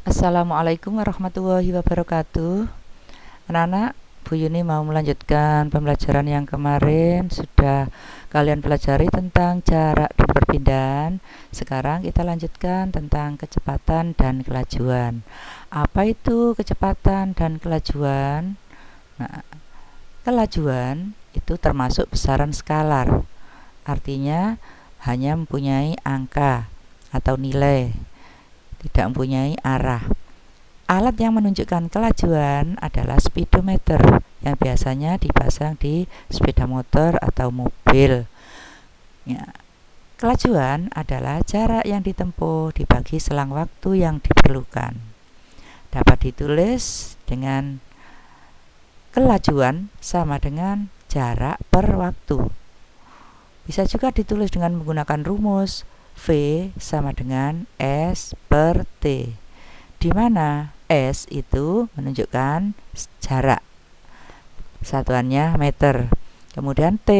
Assalamualaikum warahmatullahi wabarakatuh. Anak-anak, Bu Yuni mau melanjutkan pembelajaran yang kemarin. Sudah kalian pelajari tentang jarak dan perpindahan. Sekarang kita lanjutkan tentang kecepatan dan kelajuan. Apa itu kecepatan dan kelajuan? Nah, kelajuan itu termasuk besaran skalar. Artinya hanya mempunyai angka atau nilai, tidak mempunyai arah. Alat yang menunjukkan kelajuan adalah speedometer yang biasanya dipasang di sepeda motor atau mobil. Ya, kelajuan adalah jarak yang ditempuh dibagi selang waktu yang diperlukan. Dapat ditulis dengan kelajuan sama dengan jarak per waktu. Bisa juga ditulis dengan menggunakan rumus V sama dengan S per T, di mana S itu menunjukkan jarak, satuannya meter. Kemudian T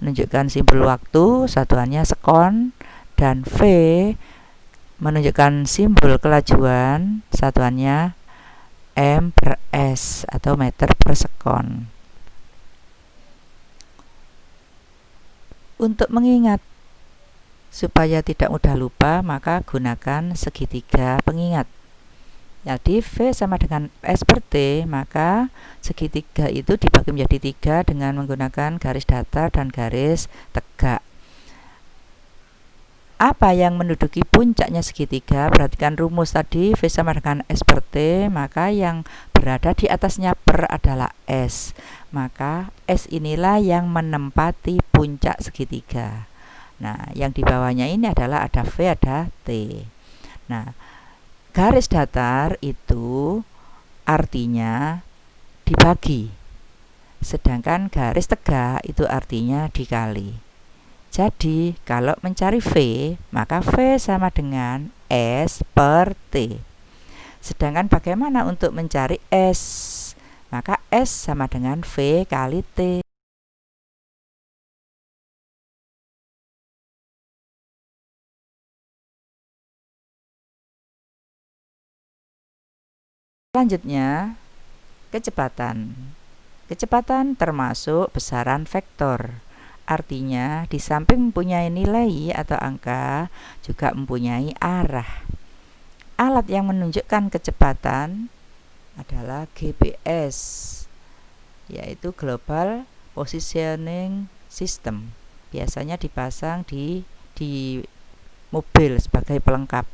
menunjukkan simbol waktu, satuannya sekon. Dan V menunjukkan simbol kelajuan, satuannya M per S atau meter per sekon. Untuk mengingat supaya tidak mudah lupa, maka gunakan segitiga pengingat. Jadi V sama dengan S per T, maka segitiga itu dibagi menjadi 3 dengan menggunakan garis datar dan garis tegak. Apa yang menduduki puncaknya segitiga? Perhatikan rumus tadi, V sama dengan S per T, maka yang berada di atasnya per adalah S. Maka S inilah yang menempati puncak segitiga. Nah, yang di bawahnya ini adalah ada V, ada T. Nah, garis datar itu artinya dibagi, sedangkan garis tegak itu artinya dikali. Jadi, kalau mencari V, maka V sama dengan S per T. Sedangkan bagaimana untuk mencari S? Maka S sama dengan V kali T. Selanjutnya, kecepatan. Kecepatan termasuk besaran vektor. Artinya, di samping mempunyai nilai atau angka, juga mempunyai arah. Alat yang menunjukkan kecepatan adalah GPS, yaitu Global Positioning System. Biasanya dipasang di mobil sebagai pelengkap.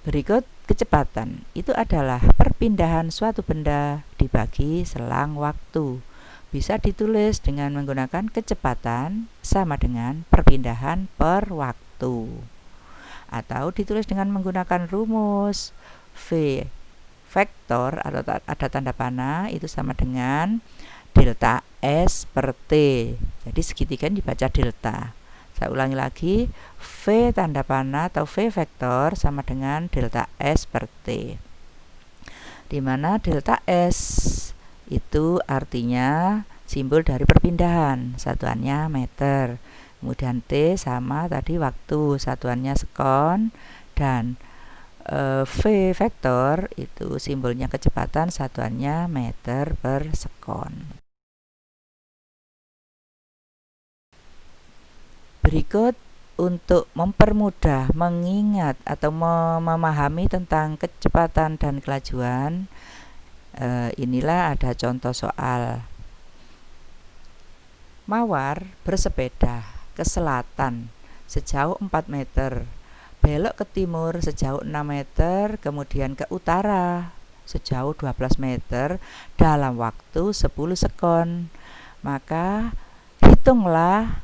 Berikut kecepatan. Itu adalah perpindahan suatu benda dibagi selang waktu. Bisa ditulis dengan menggunakan kecepatan sama dengan perpindahan per waktu. Atau ditulis dengan menggunakan rumus V vektor atau ada tanda panah itu sama dengan delta S per T. Jadi segitiga dibaca delta. Saya ulangi lagi, V tanda panah atau V vektor sama dengan delta S per T, di mana delta S itu artinya simbol dari perpindahan, satuannya meter. Kemudian T sama tadi waktu, satuannya sekon. Dan V vektor itu simbolnya kecepatan, satuannya meter per sekon. Berikut untuk mempermudah mengingat atau memahami tentang kecepatan dan kelajuan, inilah ada contoh soal. Mawar bersepeda ke selatan sejauh 4 meter, belok ke timur sejauh 6 meter, kemudian ke utara sejauh 12 meter dalam waktu 10 sekon. Maka hitunglah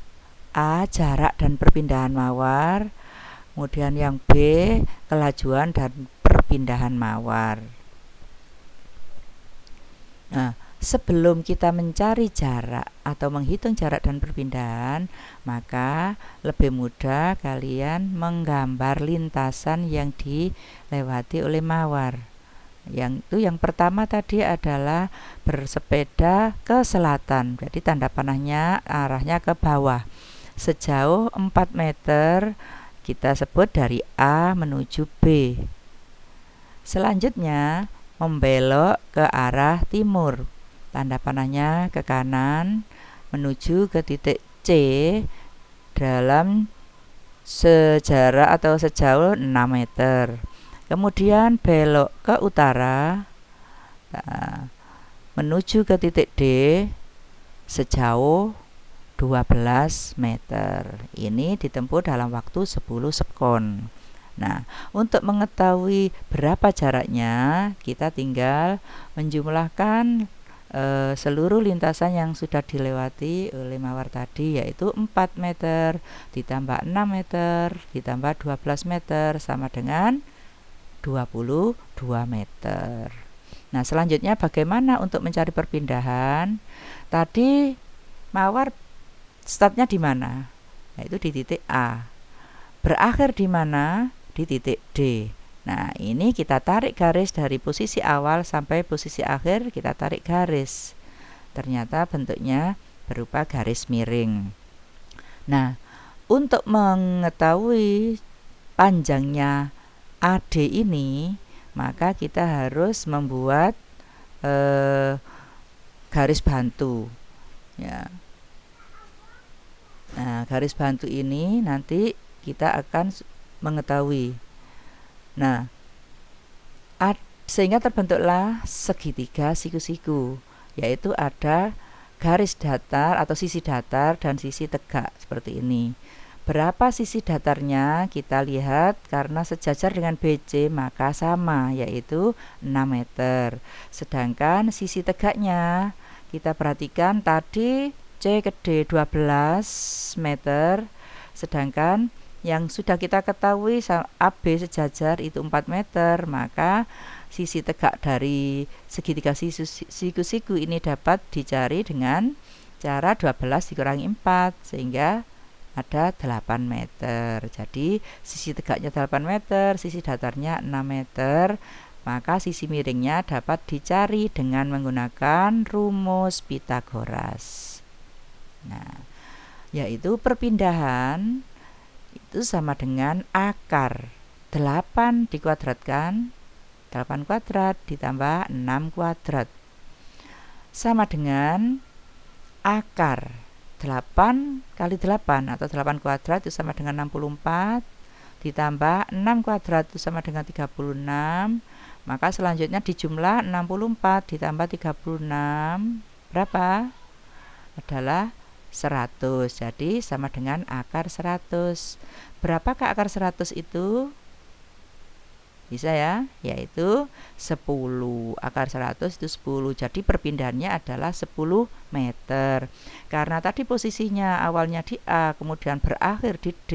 A. Jarak dan perpindahan mawar. Kemudian yang B. Kelajuan dan perpindahan mawar. Nah, sebelum kita mencari jarak atau menghitung jarak dan perpindahan, maka lebih mudah kalian menggambar lintasan yang dilewati oleh mawar. Yang pertama tadi adalah bersepeda ke selatan. Jadi tanda panahnya arahnya ke bawah. Sejauh 4 meter kita sebut dari A menuju B. Selanjutnya membelok ke arah timur. Tanda panahnya ke kanan menuju ke titik C dalam sejarak atau sejauh 6 meter. Kemudian belok ke utara menuju ke titik D sejauh 12 meter. Ini ditempuh dalam waktu 10 sekon. Nah, untuk mengetahui berapa jaraknya, kita tinggal menjumlahkan seluruh lintasan yang sudah dilewati oleh mawar tadi, yaitu 4 meter ditambah 6 meter ditambah 12 meter sama dengan 22 meter. Nah, selanjutnya bagaimana untuk mencari perpindahan? Tadi mawar startnya di mana? Yaitu di titik A. Berakhir di mana? Di titik D. Nah, ini kita tarik garis dari posisi awal sampai posisi akhir, kita tarik garis. Ternyata bentuknya berupa garis miring. Nah, untuk mengetahui panjangnya AD ini, maka kita harus membuat garis bantu. Ya. Nah, garis bantu ini nanti kita akan mengetahui. Nah, sehingga terbentuklah segitiga siku-siku, yaitu ada garis datar atau sisi datar dan sisi tegak seperti ini. Berapa sisi datarnya kita lihat, karena sejajar dengan BC maka sama, yaitu 6 meter. Sedangkan sisi tegaknya kita perhatikan tadi C ke D 12 meter, sedangkan yang sudah kita ketahui AB sejajar itu 4 meter, maka sisi tegak dari segitiga siku-siku ini dapat dicari dengan cara 12 dikurangi 4 sehingga ada 8 meter. Jadi sisi tegaknya 8 meter, sisi datarnya 6 meter, maka sisi miringnya dapat dicari dengan menggunakan rumus Pythagoras. Nah, yaitu perpindahan itu sama dengan akar 8 dikuadratkan 8 kuadrat ditambah 6 kuadrat sama dengan akar 8 kali 8 atau 8 kuadrat itu sama dengan 64 ditambah 6 kuadrat itu sama dengan 36. Maka selanjutnya dijumlah 64 ditambah 36 berapa? Adalah 100. Jadi sama dengan akar 100. Berapakah akar 100 itu? Bisa ya, yaitu 10. Akar 100 itu 10. Jadi perpindahannya adalah 10 meter. Karena tadi posisinya awalnya di A, kemudian berakhir di D,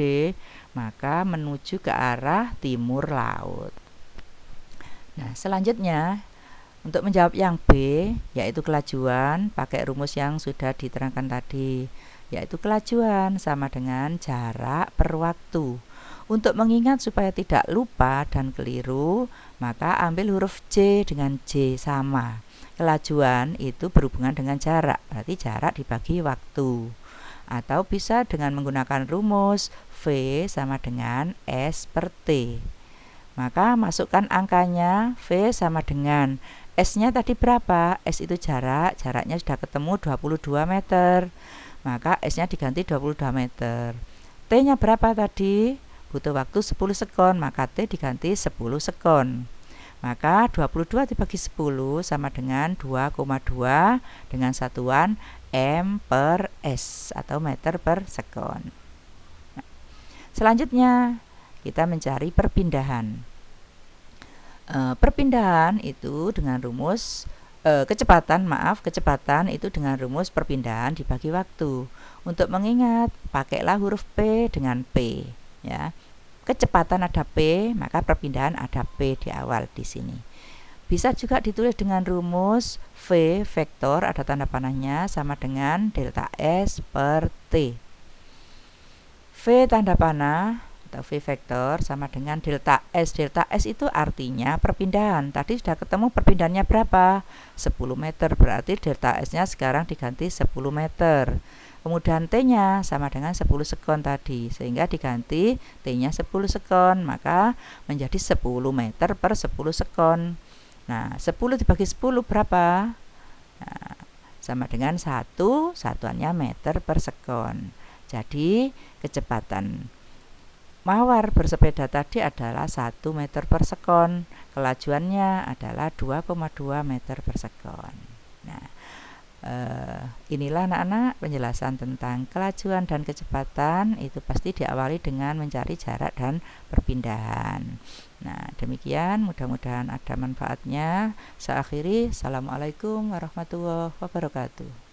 maka menuju ke arah timur laut. Nah, selanjutnya untuk menjawab yang B, yaitu kelajuan, pakai rumus yang sudah diterangkan tadi, yaitu kelajuan sama dengan jarak per waktu. Untuk mengingat supaya tidak lupa dan keliru, maka ambil huruf J dengan J sama. Kelajuan itu berhubungan dengan jarak, berarti jarak dibagi waktu. Atau bisa dengan menggunakan rumus V sama dengan S per T. Maka masukkan angkanya, V sama dengan S-nya tadi berapa? S itu jaraknya sudah ketemu 22 meter. Maka S-nya diganti 22 meter. T-nya berapa tadi? Butuh waktu 10 sekon, maka T diganti 10 sekon. Maka 22 dibagi 10 sama dengan 2,2 dengan satuan M per S atau meter per sekon. Nah, selanjutnya kita mencari perpindahan. Perpindahan itu dengan rumus kecepatan itu dengan rumus perpindahan dibagi waktu. Untuk mengingat, pakailah huruf P dengan P, ya. Kecepatan ada P, maka perpindahan ada P di awal di sini. Bisa juga ditulis dengan rumus V vektor, ada tanda panahnya, sama dengan delta S per T. V tanda panah atau V vektor sama dengan delta S. Delta S itu artinya perpindahan. Tadi sudah ketemu perpindahannya berapa? 10 meter. Berarti delta S-nya sekarang diganti 10 meter. Kemudian T-nya sama dengan 10 sekon tadi, sehingga diganti T-nya 10 sekon, maka menjadi 10 meter per 10 sekon. Nah, 10 dibagi 10 berapa? Nah, sama dengan 1, satuannya meter per sekon. Jadi, kecepatan mawar bersepeda tadi adalah 1 meter per sekon. Kelajuannya adalah 2,2 meter per sekon. Nah, inilah anak-anak penjelasan tentang kelajuan dan kecepatan. Itu pasti diawali dengan mencari jarak dan perpindahan. Nah, demikian, mudah-mudahan ada manfaatnya. Saya akhiri. Assalamualaikum warahmatullahi wabarakatuh.